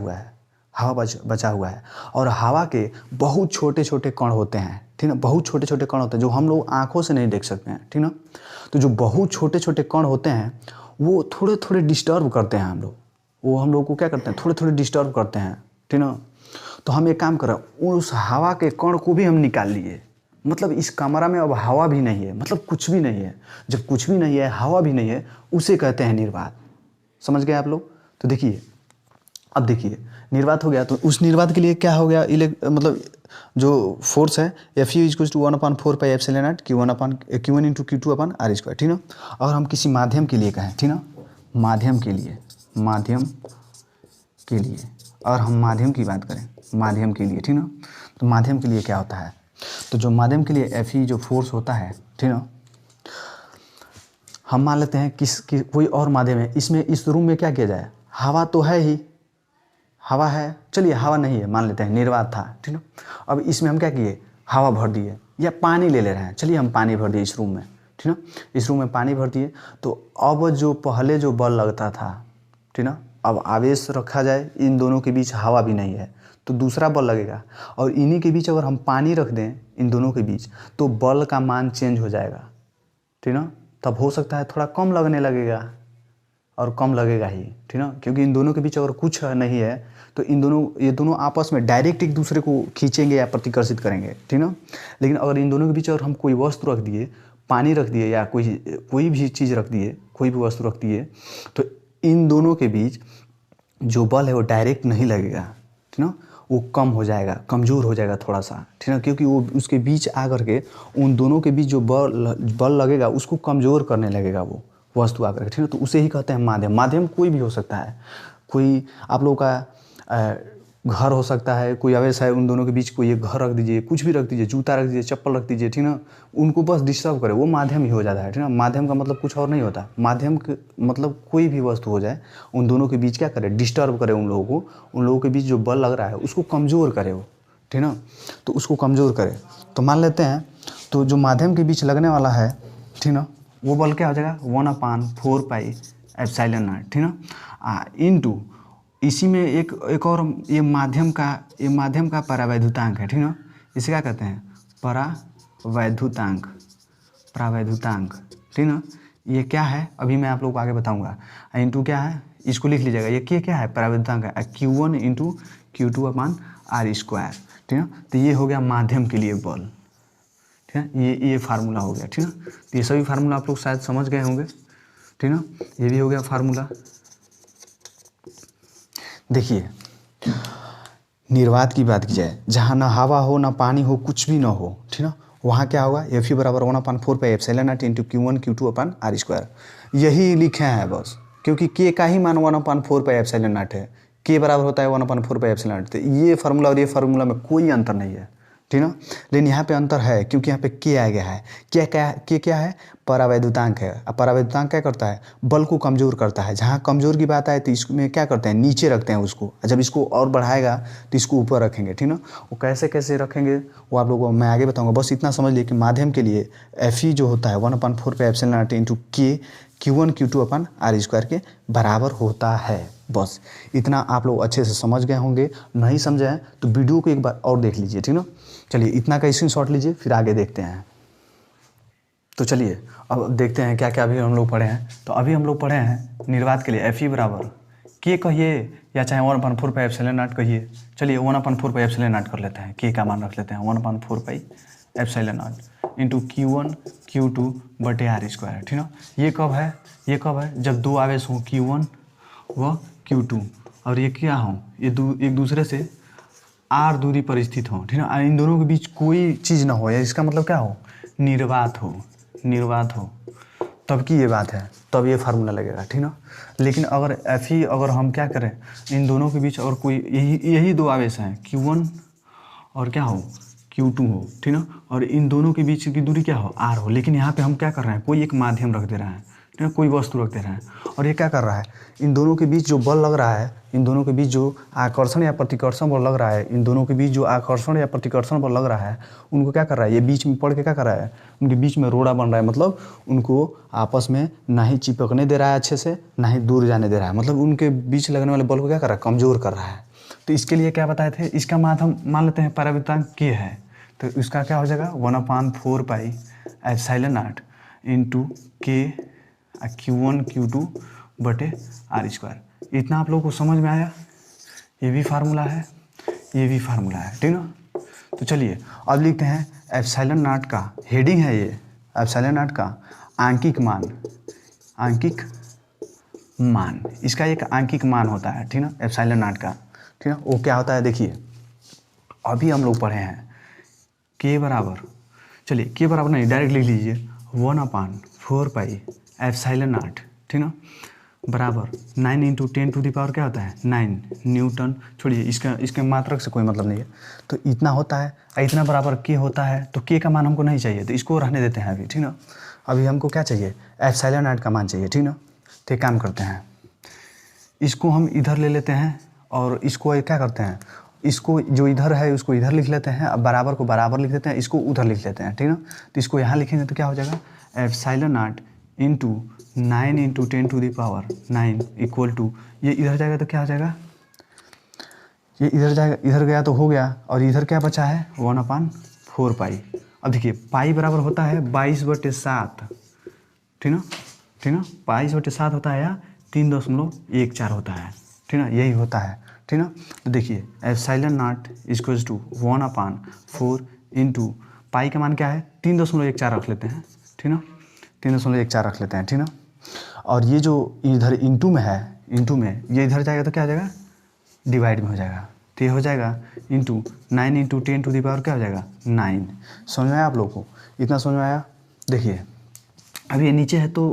हुआ है, और हवा के बहुत छोटे छोटे कण होते हैं, ठीक ना। बहुत छोटे छोटे कण होते हैं जो हम लोग आँखों से नहीं देख सकते हैं, ठीक ना। तो जो बहुत छोटे छोटे कण होते हैं वो थोड़े थोड़े डिस्टर्ब करते हैं हम लोग को क्या करते हैं, थोड़े थोड़े डिस्टर्ब करते हैं, ठीक ना। तो हम एक काम करें, उस हवा के कण को भी हम निकाल लिए, मतलब इस कमरा में अब हवा भी नहीं है, मतलब कुछ भी नहीं है। जब कुछ भी नहीं है, हवा भी नहीं है, उसे कहते हैं निर्वात। समझ गए आप लोग। तो देखिए अब देखिए निर्वात हो गया, तो उस निर्वात के लिए क्या हो गया, मतलब जो फोर्स है F U equals to 1/4 pi epsilon naught Q1 into Q2 upon r square, ठीक ना। अगर हम किसी माध्यम के लिए कहें, ठीक ना, माध्यम के लिए माध्यम के लिए, और हम माध्यम की बात करें माध्यम के लिए, ठीक ना, तो माध्यम के लिए क्या होता है, तो जो माध्यम के लिए Fe जो फोर्स होता है, ठीक ना, हम मान लेते हैं कोई और माध्यम है, इसमें इस रूम में क्या किया जाए, हवा तो है ही, हवा है, चलिए हवा नहीं है मान लेते हैं, निर्वात था, ठीक ना, अब इसमें हम क्या किए, हवा भर दिए या पानी ले रहे हैं, चलिए हम पानी भर दिए इस रूम में, ठीक ना, इस रूम में पानी भर दिए, तो अब जो पहले जो बल लगता था, ठीक ना, अब आवेश रखा जाए, इन दोनों के बीच हवा भी नहीं है तो दूसरा बल लगेगा, और इन्हीं के बीच अगर हम पानी रख दें इन दोनों के बीच तो बल का मान चेंज हो जाएगा, ठीक ना, तब हो सकता है थोड़ा कम लगने लगेगा, और कम लगेगा ही, ठीक ना, क्योंकि इन दोनों के बीच अगर कुछ नहीं है तो ये दोनों आपस में डायरेक्ट एक दूसरे को खींचेंगे या प्रतिकर्षित करेंगे, ठीक ना, लेकिन अगर इन दोनों के बीच अगर हम कोई वस्तु रख दिए, पानी रख दिए या कोई भी चीज़ रख दिए, कोई भी वस्तु रख दिए, तो इन दोनों के बीच जो बल है वो डायरेक्ट नहीं लगेगा, ठीक ना, वो कम हो जाएगा, कमज़ोर हो जाएगा थोड़ा सा, ठीक ना, क्योंकि वो उसके बीच आ करके उन दोनों के बीच जो बल लगेगा उसको कमज़ोर करने लगेगा वो वस्तु आकर के, ठीक है, तो उसे ही कहते हैं माध्यम। माध्यम कोई भी हो सकता है, कोई आप लोगों का घर हो सकता है, कोई आवेश है, उन दोनों के बीच कोई एक घर रख दीजिए, कुछ भी रख दीजिए, जूता रख दीजिए, चप्पल रख दीजिए, ठीक ना, उनको बस डिस्टर्ब करे, वो माध्यम ही हो जाता है, ठीक ना। माध्यम का मतलब कुछ और नहीं होता, माध्यम के मतलब कोई भी वस्तु हो जाए, उन दोनों के बीच क्या करे, डिस्टर्ब करे उन लोगों को, उन लोगों के बीच जो बल लग रहा है उसको कमज़ोर करे वो, ठीक ना, तो उसको कमज़ोर करे। तो मान लेते हैं तो जो माध्यम के बीच लगने वाला है, ठीक ना, वो बल क्या हो जाएगा, 1/4 पाई एप्सिलॉन नॉट, ठीक ना, इनटू इसी में एक और ये माध्यम का परावैद्युतांक है, ठीक ना, इसे क्या कहते हैं, परावैद्युतांक, ठीक ना, ये क्या है अभी मैं आप लोगों को आगे बताऊंगा। इनटू क्या है, इसको लिख लीजिएगा, ये क्या है, परावैद्युतांक है, Q1 × Q2/r², ठीक ना, तो ये हो गया माध्यम के लिए बल, ठीक है, ये फार्मूला हो गया, ठीक है, तो ये सभी फार्मूला आप लोग शायद समझ गए होंगे, ठीक ना, ये भी हो गया फार्मूला। देखिए निर्वात की बात की जाए, जहाँ ना हवा हो ना पानी हो, कुछ भी ना हो, ठीक ना, वहाँ क्या होगा, Fe बराबर 1/4 pi epsilon not × Q1 Q2/r², यही लिखे हैं बस, क्योंकि K का ही मान 1/4 पाई एप्सिलॉन नॉट है, K बराबर होता है 1/4 पाई एप्सिलॉन नॉट, तो ये फार्मूला और ये फार्मूला में कोई अंतर नहीं है, ठीक ना, लेकिन यहाँ पे अंतर है क्योंकि यहाँ पे K आ गया है, क्या है, परावैद्युतांक है। अब परावैद्युतांक क्या करता है, बल को कमज़ोर करता है, जहाँ कमज़ोर की बात आए तो इसमें क्या करते हैं, नीचे रखते हैं उसको, जब इसको और बढ़ाएगा तो इसको ऊपर रखेंगे, ठीक ना, वो कैसे रखेंगे वो आप लोगों को मैं आगे बताऊँगा, बस इतना समझ लिए कि माध्यम के लिए Fe जो होता है 1/4 pi epsilon not × K Q1 Q2/r² के बराबर होता है। बस इतना आप लोग अच्छे से समझ गए होंगे, नहीं समझे हैं तो वीडियो को एक बार और देख लीजिए, ठीक ना। चलिए इतना का स्क्रीनशॉट लीजिए, फिर आगे देखते हैं। तो चलिए अब देखते हैं क्या क्या अभी हम लोग पढ़े हैं। तो अभी हम लोग पढ़े हैं निर्वात के लिए Fe बराबर K कहिए या चाहे 1/4 पाई एप्सिलॉन नॉट कहिए, चलिए 1/4 पाई एप्सिलॉन नॉट कर लेते हैं, K का मान रख लेते हैं 1/4 pi epsilon not × Q1 Q2/r², ठीक ना। ये कब है, जब दो आवेश हों Q1 व Q2 और ये क्या हों, ये एक दूसरे से r दूरी पर स्थित हों, ठीक ना, इन दोनों के बीच कोई चीज़ ना हो, इसका मतलब क्या हो, निर्वात हो, तब की ये बात है, तब ये फार्मूला लगेगा, ठीक ना। लेकिन अगर हम क्या करें, इन दोनों के बीच और कोई यही दो आवेश हैं Q1 और क्या हो, Q2 हो, ठीक ना, और इन दोनों के बीच की दूरी क्या हो, r हो, लेकिन यहाँ पे हम क्या कर रहे हैं, कोई एक माध्यम रख दे रहे हैं, ठीक है, कोई वस्तु रख दे रहे हैं, और ये क्या कर रहा है, इन दोनों के बीच जो बल लग रहा है, इन दोनों के बीच जो आकर्षण या प्रतिकर्षण बल लग रहा है, इन दोनों के बीच जो आकर्षण या प्रतिकर्षण बल लग रहा है, उनको क्या कर रहा है, ये बीच में पड़ के क्या कर रहा है, उनके बीच में रोड़ा बन रहा है, मतलब उनको आपस में ना ही चिपकने दे रहा है अच्छे से, ना ही दूर जाने दे रहा है, मतलब उनके बीच लगने वाले बल को क्या कर रहा है, कमज़ोर कर रहा है। तो इसके लिए क्या बताए थे, इसका मान हम मान लेते हैं परावैद्युतांक K है, तो इसका क्या हो जाएगा 1/4 pi epsilon not × K Q1 Q2/r²। इतना आप लोगों को समझ में आया, ये भी फार्मूला है, ठीक ना। तो चलिए अब लिखते हैं एप्सिलॉन नॉट का हेडिंग है, ये एप्सिलॉन नॉट का आंकिक मान, इसका एक आंकिक मान होता है, ठीक ना, एप्सिलॉन नॉट का, ठीक ना। वो क्या होता है, देखिए अभी हम लोग पढ़े हैं K बराबर, चलिए K बराबर नहीं डायरेक्ट लिख लीजिए 1/4 पाई एप्सिलॉन नॉट, ठीक ना, बराबर 9 इंटू 10⁻⁴ क्या होता है 9 न्यूटन। छोड़िए इसके मात्रक से कोई मतलब नहीं है। तो इतना होता है, इतना बराबर के होता है। तो के का मान हमको नहीं चाहिए, तो इसको रहने देते हैं अभी, ठीक ना। अभी हमको क्या चाहिए, एप्सिलॉन नॉट का मान चाहिए, ठीक ना। तो एक काम करते हैं, इसको हम इधर ले लेते हैं और इसको क्या करते हैं, इसको जो इधर है उसको इधर लिख लेते हैं, अब बराबर को बराबर लिख लेते हैं, इसको उधर लिख लेते हैं, ठीक ना। तो इसको यहाँ लिखेंगे तो क्या हो जाएगा, epsilon naught into 9 into 10⁻⁹ equal to, ये इधर जाएगा तो क्या हो जाएगा, ये इधर जाएगा, इधर गया तो हो गया, और इधर क्या बचा है 1/4 पाई। अब देखिए पाई बराबर होता है 22/7, ठीक ना, ठीक ना। 22/7 होता है या 3.14 होता है, ठीक ना, यही होता है, ठीक ना। तो देखिए epsilon naught equals to 1/4 into pi का मान क्या है 3.14 रख लेते हैं, ठीक ना, 3.14 रख लेते हैं, ठीक ना। और ये जो इधर इंटू में है, इंटू में ये इधर जाएगा तो क्या हो जाएगा, डिवाइड में हो जाएगा। तो ये हो जाएगा इंटू 9 इंटू 10⁻⁴ क्या हो जाएगा 9। समझ में आया आप लोगों को, इतना समझ में आया। देखिए अब ये नीचे है तो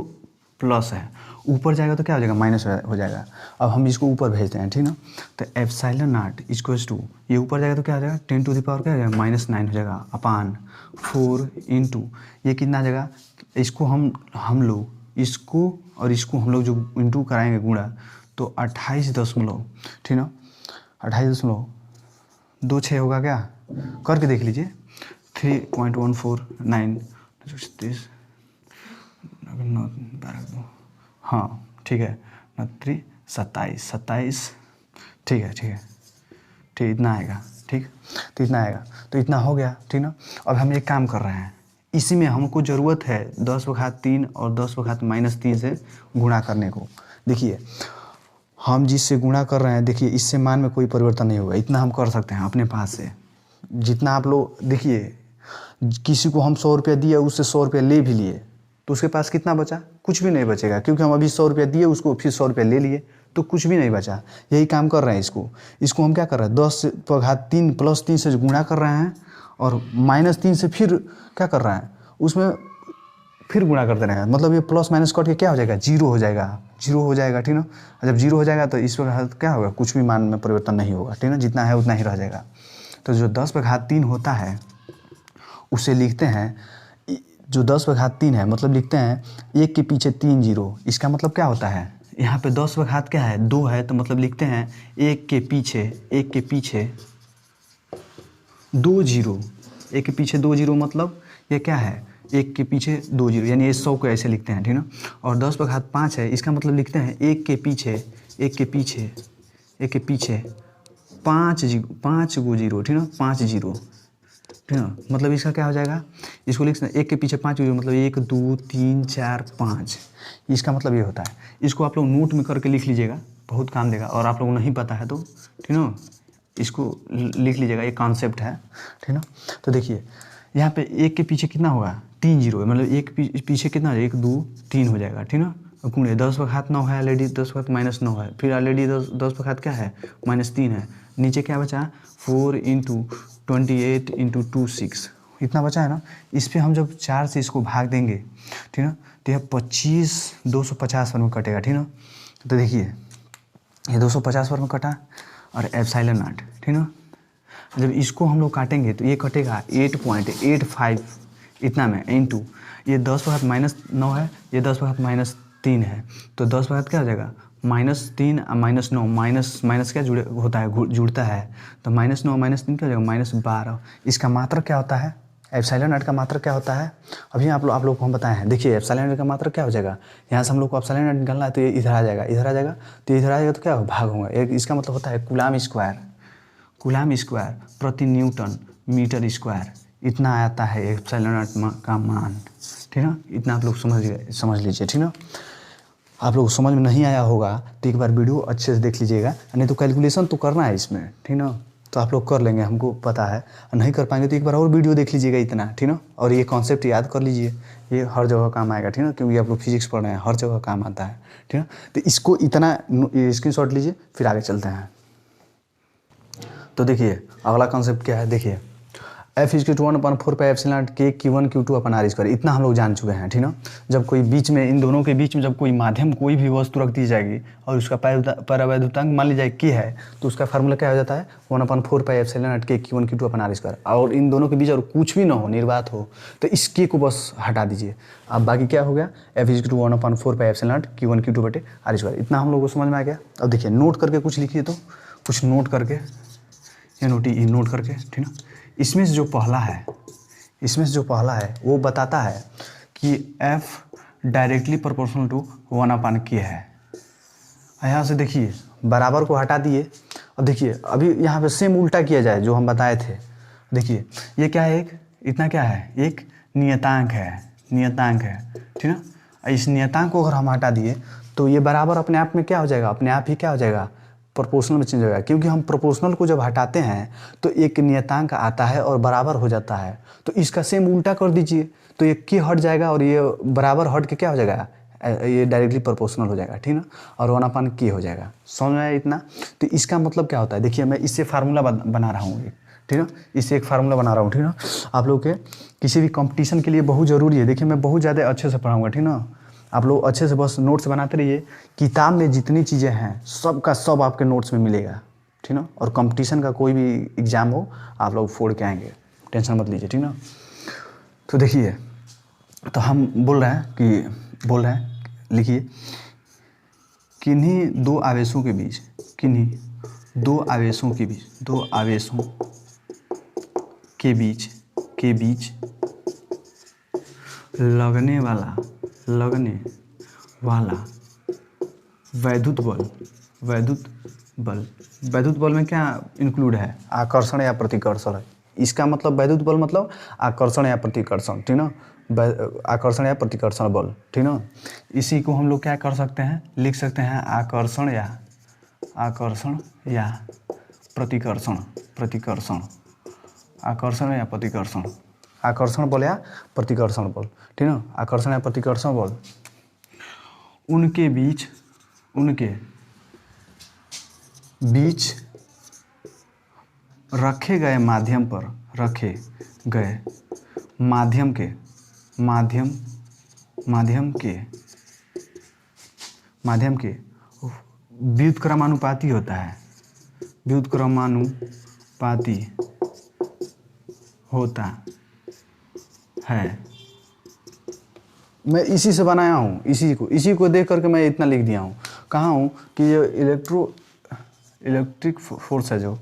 प्लस है, ऊपर जाएगा तो क्या हो जाएगा माइनस हो जाएगा। अब हम इसको ऊपर भेजते हैं, ठीक ना। तो एप्सिलॉन नॉट इक्वल्स टू, ये ऊपर जाएगा तो क्या हो जाएगा 10⁻⁴ क्या हो जाएगा -9 हो जाएगा अपान 4 इंटू ये कितना आ जाएगा, इसको हम लोग इसको और इसको हम लोग जो इंटू कराएंगे गुणा, तो 28 ठीक ना, 28.26 होगा क्या, करके देख लीजिए। 3.149 हाँ ठीक है, 27 ठीक है, ठीक है, ठीक इतना आएगा, ठीक। तो इतना आएगा, तो इतना हो गया, ठीक ना। अब हम एक काम कर रहे हैं, इसी में हमको ज़रूरत है 10⁻³ और 10⁻³ से गुणा करने को। देखिए हम जिससे गुणा कर रहे हैं, देखिए इससे मान में कोई परिवर्तन नहीं होगा, इतना हम कर सकते हैं अपने पास से। जितना आप लोग देखिए, किसी को हम 100 रुपया दिए, उससे 100 रुपया ले भी लिए, तो उसके पास कितना बचा, कुछ भी नहीं बचेगा, क्योंकि हम अभी 100 रुपया दिए उसको, फिर 100 रुपया ले लिए, तो कुछ भी नहीं बचा। यही काम कर रहे हैं इसको हम क्या कर रहे हैं, 10⁻³ + 3 से गुणा कर रहे हैं, और -3 से फिर क्या कर रहे हैं, उसमें फिर गुणा करते रहेंगे। मतलब ये प्लस माइनस कट के क्या हो जाएगा, जीरो हो जाएगा, ठीक ना। जब जीरो हो जाएगा तो इस वक्त क्या होगा, कुछ भी मान में परिवर्तन नहीं होगा, ठीक ना, जितना है उतना ही रह जाएगा। तो जो 10⁻³ होता है उसे लिखते हैं, जो 10⁻³ है मतलब लिखते हैं 1 के पीछे 3 जीरो। इसका मतलब क्या होता है, यहाँ पे 10 क्या है 2 है, तो मतलब लिखते हैं 1 के पीछे 2 जीरो, 1 के पीछे 2 जीरो, मतलब ये क्या है 1 के पीछे 2 जीरो, यानी ये 100 को ऐसे लिखते हैं, ठीक ना। और 10⁻5 है, इसका मतलब लिखते हैं 1 के पीछे 5 गो जीरो, ठीक ना, 5 जीरो, ठीक ना। मतलब इसका क्या हो जाएगा, इसको लिख सकते हैं 1 के पीछे 5 जीरो, मतलब 1 2 3 4 5, इसका मतलब ये होता है। इसको आप लोग नोट में करके लिख लीजिएगा, बहुत काम देगा। और आप लोगों को नहीं पता है तो ठीक ना, इसको लिख लीजिएगा, ये कॉन्सेप्ट है, ठीक ना। तो देखिए यहाँ पे 1 के पीछे कितना होगा 3 जीरो है, मतलब 1 के पीछे कितना है 1 2 3 हो जाएगा, ठीक ना। गुणे 10⁻9 है ऑलरेडी, 10⁻−9 है, फिर ऑलरेडी 10 क्या है -3 है, नीचे क्या बचा 4 इंटू 28 इंटू 2 6, इतना बचा है ना। इस पर हम जब 4 से इसको भाग देंगे, ठीक ना, तो यह 25 250 पर में कटेगा, ठीक ना। तो देखिए ये 250 पर में कटा, और एप्सिलॉन नॉट, ठीक ना। जब इसको हम लोग काटेंगे तो ये कटेगा 8.85 इतना में, इंटू ये 10⁻−9 है, ये 10⁻−3 है, तो 10 क्या हो जाएगा -3 -9, माइनस क्या जुड़ता है, तो -9 -3 क्या हो जाएगा -12। इसका मात्रक क्या होता है, एप्सिलॉन नॉट का मात्रक क्या होता है, अभी आप लोग को हम बताए हैं। देखिए एप्सिलॉन नॉट का मात्रक क्या हो जाएगा, यहाँ से हम लोग को एप्सिलॉन नॉट निकालना है, तो ये इधर आ जाएगा, तो इधर आ जाएगा तो क्या होगा, भाग होगा। इसका मतलब होता है कूलाम स्क्वायर प्रति न्यूटन मीटर स्क्वायर, इतना आता है एप्सिलॉन नॉट का मान, ठीक ना। इतना आप लोग समझ लीजिए, ठीक ना। आप लोग समझ में नहीं आया होगा तो एक बार वीडियो अच्छे से देख लीजिएगा, नहीं तो कैलकुलेशन तो करना है इसमें, ठीक ना। तो आप लोग कर लेंगे, हमको पता है। नहीं कर पाएंगे तो एक बार और वीडियो देख लीजिएगा इतना, ठीक ना। और ये कॉन्सेप्ट याद कर लीजिए, ये हर जगह काम आएगा, ठीक ना, क्योंकि आप लोग फिजिक्स पढ़ रहे हैं, हर जगह काम आता है, ठीक ना। तो इसको इतना स्क्रीनशॉट लीजिए, फिर आगे चलते हैं। तो देखिए अगला कॉन्सेप्ट क्या है, देखिए F is to 1/4 pi epsilon naught के Q1 Q2 upon r square, इतना हम लोग जान चुके हैं, ठीक ना। जब कोई बीच में इन दोनों के बीच में जब कोई माध्यम कोई भी वस्तु रख दी जाएगी और उसका परावैद्युतांक मान लीजिए के है, तो उसका फार्मूला क्या हो जाता है 1/4 पाई एप्सिलॉन नॉट के Q1 Q2 upon r square. और इन दोनों के बीच और कुछ भी ना हो, निर्वात हो, तो इस के को बस हटा दीजिए। अब बाकी क्या हो गया, F is to 1/4 pi epsilon naught Q1 Q2 बटे आर स्क्वायर। इतना हम लोग को समझ में आ गया। अब देखिए नोट करके कुछ लिखिए, तो कुछ नोट करके, ये नोट करके, ठीक ना। इसमें से जो पहला है वो बताता है कि f directly proportional to 1/k है। यहाँ से देखिए बराबर को हटा दिए। अब देखिए अभी यहाँ पे सेम उल्टा किया जाए जो हम बताए थे। देखिए ये क्या है, इतना क्या है, एक नियतांक है, ठीक ना। इस नियतांक को अगर हम हटा दिए तो ये बराबर अपने आप में क्या हो जाएगा, अपने आप ही क्या हो जाएगा, प्रोपोर्शनल में चेंज हो जाएगा। क्योंकि हम प्रोपोर्शनल को जब हटाते हैं तो एक नियतांक आता है और बराबर हो जाता है। तो इसका सेम उल्टा कर दीजिए, तो ये के हट जाएगा और ये बराबर हट के क्या हो जाएगा, ये डायरेक्टली प्रोपोर्शनल हो जाएगा, ठीक ना। और 1/k हो जाएगा। समझ में आया इतना। तो इसका मतलब क्या होता है, देखिए मैं इससे फार्मूला बना रहा हूँ, ठीक ना। इससे एक फार्मूला बना रहा हूँ, ठीक ना। आप लोग के किसी भी कंपटीशन के लिए बहुत ज़रूरी है। देखिए मैं बहुत ज़्यादा अच्छे से पढ़ाऊँगा, ठीक ना। आप लोग अच्छे से बस नोट्स बनाते रहिए। किताब में जितनी चीज़ें हैं सब का सब आपके नोट्स में मिलेगा, ठीक ना। और कंपटीशन का कोई भी एग्ज़ाम हो आप लोग फोड़ के आएंगे, टेंशन मत लीजिए, ठीक ना। तो देखिए, तो हम बोल रहे हैं लिखिए, किन्हीं दो आवेशों के बीच लगने वाला वैद्युत बल में क्या इंक्लूड है, आकर्षण या प्रतिकर्षण है। इसका मतलब वैद्युत बल मतलब आकर्षण या प्रतिकर्षण, ठीक ना। आकर्षण या प्रतिकर्षण बल, ठीक ना। इसी को हम लोग क्या कर सकते हैं, लिख सकते हैं आकर्षण या प्रतिकर्षण, आकर्षण बल या प्रतिकर्षण बल, ठीक ना। आकर्षण या प्रतिकर्षण बल उनके बीच रखे गए माध्यम के व्युत्क्रमानुपाती होता है। मैं इसी से बनाया हूँ, इसी को देख करके मैं इतना लिख दिया हूँ। कहाँ हूँ कि ये इलेक्ट्रिक फोर्स है जो,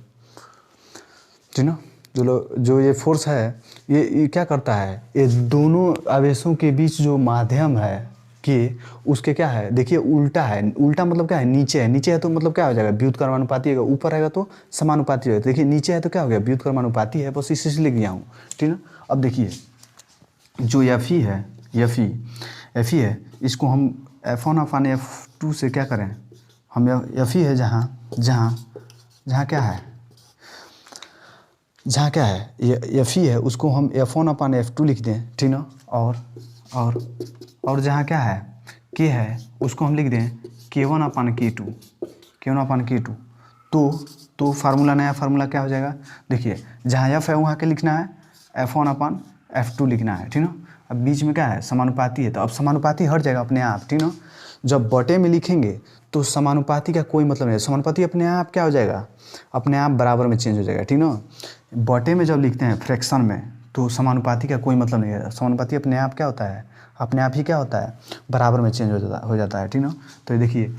ठीक ना, जो ये फोर्स है ये क्या करता है, ये दोनों आवेशों के बीच जो माध्यम है कि उसके क्या है, देखिए उल्टा है। उल्टा मतलब क्या है, नीचे है तो मतलब क्या हो जाएगा, व्युत्क्रमानुपाती है। ऊपर रहेगा तो समानुपाती होगा। देखिए नीचे है तो क्या हो गया, व्युत्क्रमानुपाती है। बस इसी से लिख दिया हूँ, ठीक ना। अब देखिए जो एफ ई है इसको हम F1/F2 से क्या करें, हम एफ ई है जहाँ क्या है ये एफ ई है उसको हम F1/F2 लिख दें, ठीक ना। और जहाँ क्या है के है उसको हम लिख दें K1/K2। तो फार्मूला, नया फार्मूला क्या हो जाएगा, देखिए जहाँ एफ है वहाँ के लिखना है F1/F2 लिखना है, ठीक ना। अब बीच में क्या है, समानुपाती है। तो अब समानुपाती हट जाएगा अपने आप, ठीक ना। जब बटे में लिखेंगे तो समानुपाती का कोई मतलब नहीं है। समानुपाती अपने आप क्या हो जाएगा, अपने आप बराबर में चेंज हो जाएगा, ठीक ना। बटे में जब लिखते हैं फ्रैक्शन में तो समानुपाती का कोई मतलब नहीं है। समानुपाती अपने आप क्या होता है, अपने आप ही क्या होता है, बराबर में चेंज हो जाता है, ठीक ना। तो देखिए,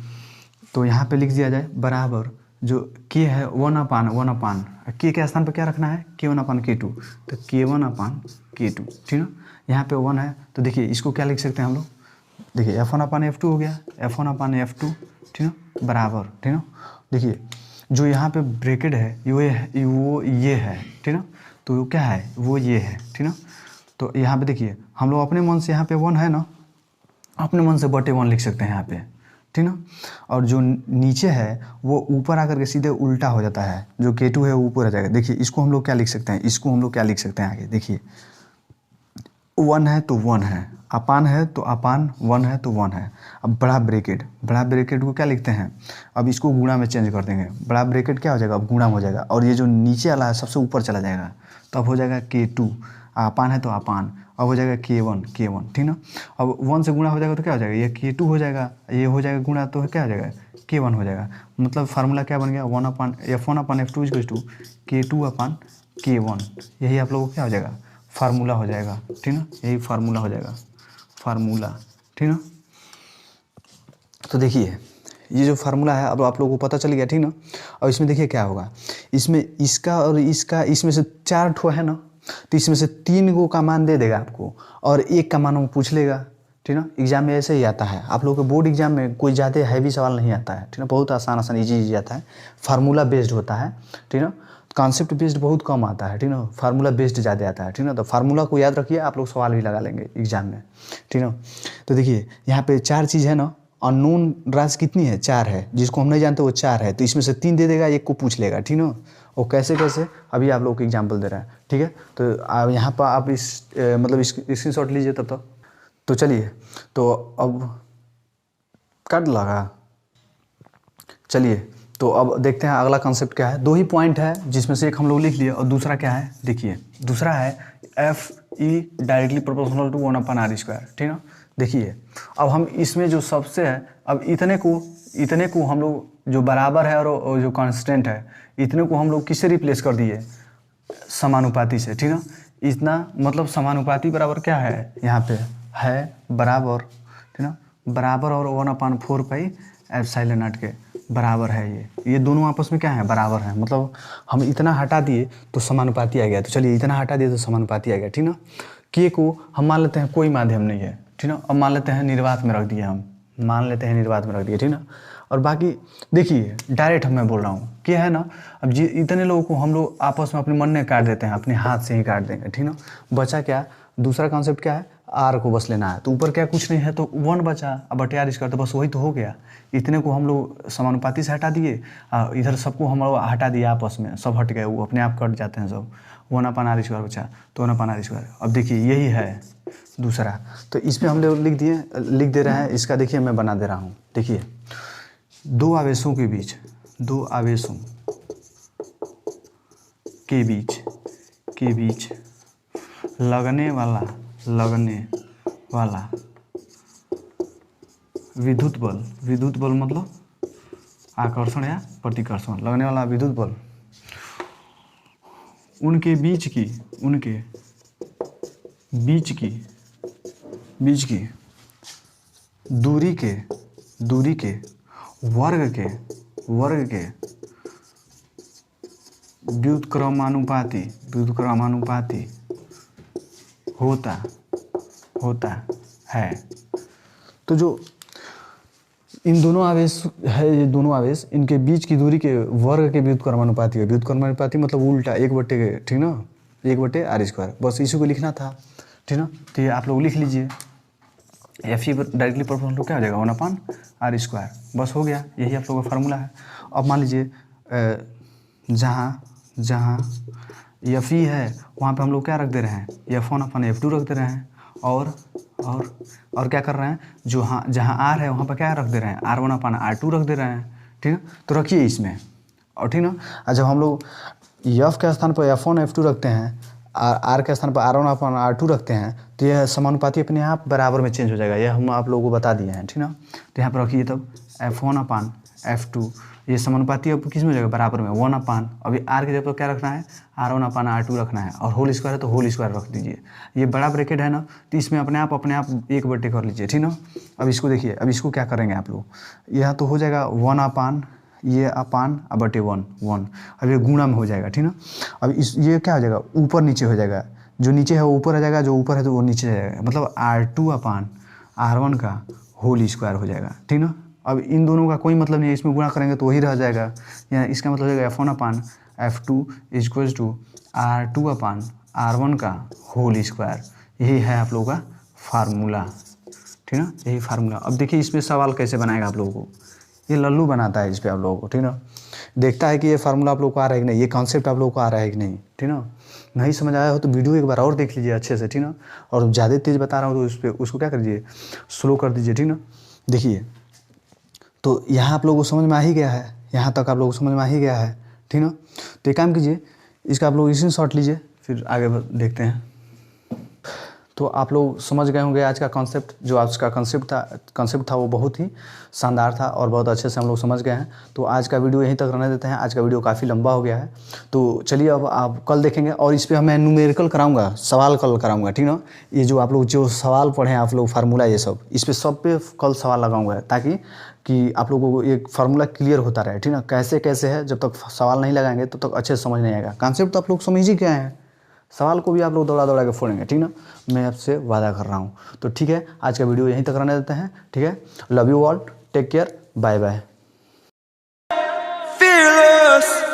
तो यहाँ पे लिख दिया जाए बराबर जो के है 1/1, के स्थान पर क्या रखना है, K1/K2, तो K1/K2, ठीक ना। यहाँ पे 1 है तो देखिए इसको क्या लिख सकते हैं हम लोग, देखिए F1/F2 हो गया, F1/F2, ठीक ना, बराबर, ठीक ना। देखिए जो यहाँ पे ब्रैकेट है वो ये है, ठीक ना। तो वो क्या है, वो ये है, ठीक ना। तो यहाँ पे देखिए हम लोग अपने मन से यहाँ पे 1 है ना, अपने मन से बटे 1 लिख सकते हैं यहाँ पे, ठीक ना। और जो नीचे है वो ऊपर आकर के सीधे उल्टा हो जाता है, जो K2 है वो ऊपर आ जाएगा। देखिए इसको हम लोग क्या लिख सकते हैं, आगे देखिए 1 है तो 1 है, अपान है तो अपान, 1 है तो 1 है। अब बड़ा ब्रैकेट को क्या लिखते हैं, अब इसको गुणा में चेंज कर देंगे। बड़ा ब्रैकेट क्या हो जाएगा, अब गुणा में हो जाएगा, और ये जो नीचे वाला है सबसे ऊपर चला जाएगा, तो अब हो जाएगा K2। अपान है तो अपान, अब हो जाएगा K1, ठीक ना। अब 1 से गुणा हो जाएगा तो क्या हो जाएगा, ये K2 हो जाएगा, ये हो जाएगा गुणा तो क्या हो जाएगा, K1 हो जाएगा। मतलब फार्मूला क्या बन गया, 1/F1/F2 = K2/K1। यही आप लोगों को क्या हो जाएगा, फार्मूला हो जाएगा, ठीक ना। यही फार्मूला हो जाएगा, फार्मूला, ठीक ना। तो देखिए ये जो फार्मूला है अब आप लोगों को पता चल गया, ठीक ना। और इसमें देखिए क्या होगा, इसमें इसका और इसका, इसमें से 4 ठो है ना, तो इसमें से 3 को का मान दे देगा आपको और 1 का मान वो पूछ लेगा, ठीक ना। एग्जाम में ऐसे ही आता है, आप लोगों के बोर्ड एग्जाम में कोई ज़्यादा हैवी सवाल नहीं आता है, ठीक ना। बहुत आसान ईजी आता है, फार्मूला बेस्ड होता है, ठीक ना। कॉन्सेप्ट बेस्ड बहुत कम आता है, ठीक ना। फार्मूला बेस्ड ज़्यादा आता है, ठीक ना। तो फार्मूला को याद रखिए, आप लोग सवाल भी लगा लेंगे एग्जाम में, ठीक ना। तो देखिए यहाँ पे 4 चीज़ है ना, अननोन राशि कितनी है, 4 है, जिसको हम नहीं जानते वो 4 है, तो इसमें से 3 दे देगा, 1 को पूछ लेगा, ठीक ना। और कैसे अभी आप लोग को एग्जाम्पल दे रहा है, ठीक है। तो यहाँ पर आप मतलब स्क्रीनशॉट लीजिए तब तक। तो चलिए, तो अब कट लगा, चलिए तो अब देखते हैं अगला कॉन्सेप्ट क्या है। 2 ही पॉइंट है जिसमें से एक हम लोग लिख लिए और दूसरा क्या है, देखिए दूसरा है FE directly proportional to 1/r², ठीक ना। देखिए अब हम इसमें जो सबसे है, अब इतने को हम लोग जो बराबर है और जो कांस्टेंट है, इतने को हम लोग किससे रिप्लेस कर दिए, समानुपाती से, ठीक ना। इतना मतलब समानुपाती बराबर क्या है, यहाँ पे है बराबर, ठीक ना, बराबर और 1/4πε0 के बराबर है। ये दोनों आपस में क्या है, बराबर है। मतलब हम इतना हटा दिए तो समानुपाती आ गया, तो चलिए इतना हटा दिए तो समानुपाती आ गया, ठीक ना। K को हम मान लेते हैं कोई माध्यम नहीं है, ठीक ना। अब मान लेते हैं निर्वात में रख दिए, हम मान लेते हैं निर्वात में रख दिए, ठीक ना। और बाकी देखिए डायरेक्ट मैं बोल रहा हूँ क्या है ना, अब इतने लोगों को हम लोग आपस में अपने मन में काट देते हैं, अपने हाथ से ही काट देंगे, ठीक ना। बचा क्या, दूसरा कॉन्सेप्ट क्या है, R को बस लेना है, तो ऊपर क्या कुछ नहीं है तो 1 बचा, अब /r², तो बस वही तो हो गया। इतने को हम लोग समानुपाती से हटा दिए, इधर सबको हम लोग हटा दिया, आपस में सब हट गए, वो अपने आप कट जाते हैं सब। 1/r² बचा, तो 1/r²। अब देखिए यही है दूसरा, तो इसमें हम लोग लिख दे रहे हैं। इसका देखिए मैं बना दे रहा हूँ, देखिए 2 आवेशों के बीच, 2 आवेशों के बीच लगने वाला विद्युत बल मतलब आकर्षण या प्रतिकर्षण, लगने वाला विद्युत बल, उनके बीच की दूरी के वर्ग के व्युत्क्रमानुपाती होता है। तो जो इन दोनों आवेश है, ये दोनों आवेश, इनके बीच की दूरी के वर्ग के व्युत्क्रमानुपाती है। व्युत्क्रमानुपाती मतलब उल्टा, 1/, ठीक ना, 1/r², बस इसी को लिखना था, ठीक ना। तो ये आप लोग लिख लीजिए, FE डायरेक्टली प्रोपोर्शनल टू क्या हो जाएगा, 1/r², बस हो गया। यही आप लोगों का फार्मूला है। अब मान लीजिए जहाँ FE है वहाँ पे हम लोग क्या रख दे रहे हैं, F1/F2 रख दे रहे हैं, और क्या कर रहे हैं, जहाँ R है वहाँ पर क्या रख दे रहे हैं, R1/R2 रख दे रहे हैं, ठीक है। तो रखिए इसमें, और ठीक ना। जब हम लोग F के स्थान पर F1/F2 रखते हैं, R के स्थान पर R1/R2 रखते हैं, तो यह समानुपाती अपने आप बराबर में चेंज हो जाएगा। यह हम आप लोगों को बता दिए हैं, ठीक ना। तो यहाँ पर रखिए तब F1/F2, ये समानुपाती अब किस में हो जाएगा, बराबर में 1/, अभी R के जगह पर क्या रखना है, R1/R2 रखना है, और होल स्क्वायर है तो होल स्क्वायर रख दीजिए। ये बड़ा ब्रैकेट है ना, तो इसमें अपने आप 1/, कर लीजिए, ठीक ना। अब इसको देखिए, अब इसको क्या करेंगे आप लोग, यह तो हो जाएगा 1/, ये /1, अब ये गुणा में हो जाएगा, ठीक ना। अब ये क्या हो जाएगा, ऊपर नीचे हो जाएगा, जो नीचे है वो ऊपर आ जाएगा, जो ऊपर है तो वो नीचे आ जाएगा, मतलब R2/R1 का होल स्क्वायर हो जाएगा, ठीक ना। अब इन दोनों का कोई मतलब नहीं है, इसमें गुणा करेंगे तो वही रह जाएगा। या इसका मतलब हो जाएगा F1/F2 = R2/R1 का होल स्क्वायर। यही है आप लोगों का फार्मूला, ठीक ना, यही फार्मूला। अब देखिए इसमें सवाल कैसे बनाएगा आप लोगों को, ये लल्लू बनाता है इस पर आप लोगों को, ठीक ना। देखता है कि ये फार्मूला आप लोग को आ रहा है कि नहीं, ये कॉन्सेप्ट आप लोग को आ रहा है कि नहीं, ठीक ना। नहीं समझ आया हो तो वीडियो एक बार और देख लीजिए अच्छे से, ठीक ना। और ज़्यादा तेज़ बता रहा हूँ तो उस पर उसको क्या कर दीजिए, स्लो कर दीजिए, ठीक ना। देखिए तो यहाँ आप लोगों को समझ में आ ही गया है, यहाँ तक आप लोगों को समझ में आ ही गया है, ठीक ना। तो एक काम कीजिए, इसका आप लोग इसी शॉट लीजिए, फिर आगे देखते हैं। तो आप लोग समझ गए होंगे आज का कॉन्सेप्ट, जो आज का कॉन्सेप्ट था वो बहुत ही शानदार था और बहुत अच्छे से हम लोग समझ गए हैं। तो आज का वीडियो यहीं तक रहने देते हैं, आज का वीडियो काफ़ी लंबा हो गया है। तो चलिए अब आप कल देखेंगे और इस पर मैं न्यूमेरिकल कराऊंगा, सवाल कल कराऊंगा, ठीक ना। ये जो आप लोग जो सवाल पढ़े हैं आप लोग फार्मूला ये सब, इस पर सब पे कल सवाल लगाऊंगा ताकि कि आप लोगों को एक फार्मूला क्लियर होता रहे, ठीक ना। कैसे कैसे है, जब तक सवाल नहीं लगाएंगे तब तक अच्छे से समझ नहीं आएगा। कॉन्सेप्ट तो आप लोग समझ ही गए हैं, सवाल को भी आप लोग दौड़ा दौड़ा के फोड़ेंगे, ठीक ना। मैं आपसे वादा कर रहा हूँ। तो ठीक है, आज का वीडियो यहीं तक रहने देते हैं, ठीक है। Love you all, take care, bye bye. Fearless.